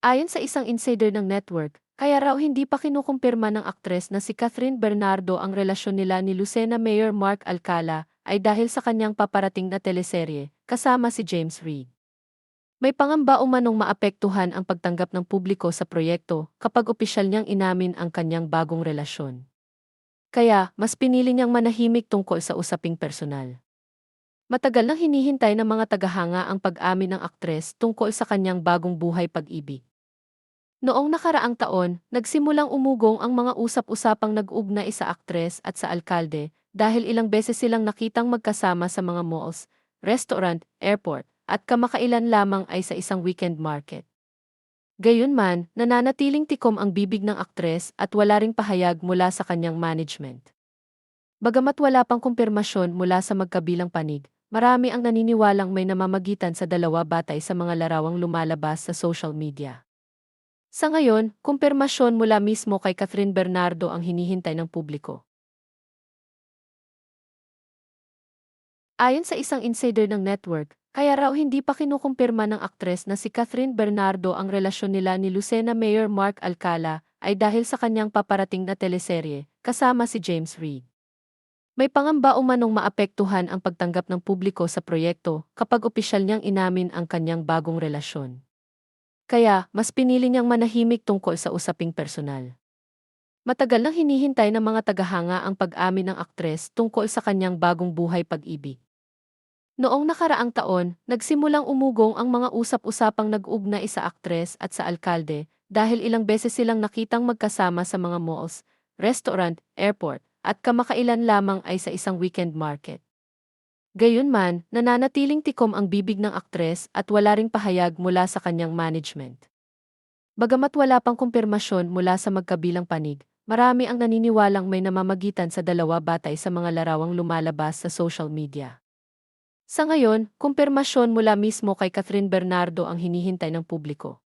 Ayon sa isang insider ng network, kaya raw hindi pa kinukumpirma ng aktres na si Catherine Bernardo ang relasyon nila ni Lucena Mayor Mark Alcala ay dahil sa kanyang paparating na teleserye, kasama si James Reid. May pangamba umanong maapektuhan ang pagtanggap ng publiko sa proyekto kapag opisyal niyang inamin ang kanyang bagong relasyon. Kaya, mas pinili niyang manahimik tungkol sa usaping personal. Matagal nang hinihintay ng mga tagahanga ang pag-amin ng aktres tungkol sa kanyang bagong buhay pag-ibig. Noong nakaraang taon, nagsimulang umugong ang mga usap-usapang nag-ugnay sa aktres at sa alkalde dahil ilang beses silang nakitang magkasama sa mga malls, restaurant, airport, at kamakailan lamang ay sa isang weekend market. Gayunman, nananatiling tikom ang bibig ng aktres at wala ring pahayag mula sa kanyang management. Bagamat wala pang kumpirmasyon mula sa magkabilang panig, marami ang naniniwalang may namamagitan sa dalawa batay sa mga larawang lumalabas sa social media. Sa ngayon, kumpirmasyon mula mismo kay Catherine Bernardo ang hinihintay ng publiko. Ayon sa isang insider ng network, kaya raw hindi pa kinukumpirma ng aktres na si Catherine Bernardo ang relasyon nila ni Lucena Mayor Mark Alcala ay dahil sa kanyang paparating na teleserye, kasama si James Reid. May pangamba umanong maapektuhan ang pagtanggap ng publiko sa proyekto kapag opisyal niyang inamin ang kanyang bagong relasyon. Kaya, mas pinili niyang manahimik tungkol sa usaping personal. Matagal nang hinihintay ng mga tagahanga ang pag-amin ng aktres tungkol sa kanyang bagong buhay pag-ibig. Noong nakaraang taon, nagsimulang umugong ang mga usap-usapang nag-ugnay sa aktres at sa alkalde dahil ilang beses silang nakitang magkasama sa mga malls, restaurant, airport, at kamakailan lamang ay sa isang weekend market. Gayunman, nananatiling tikom ang bibig ng aktres at wala ring pahayag mula sa kanyang management. Bagamat wala pang kumpirmasyon mula sa magkabilang panig, marami ang naniniwalang may namamagitan sa dalawa batay sa mga larawang lumalabas sa social media. Sa ngayon, kumpirmasyon mula mismo kay Catherine Bernardo ang hinihintay ng publiko.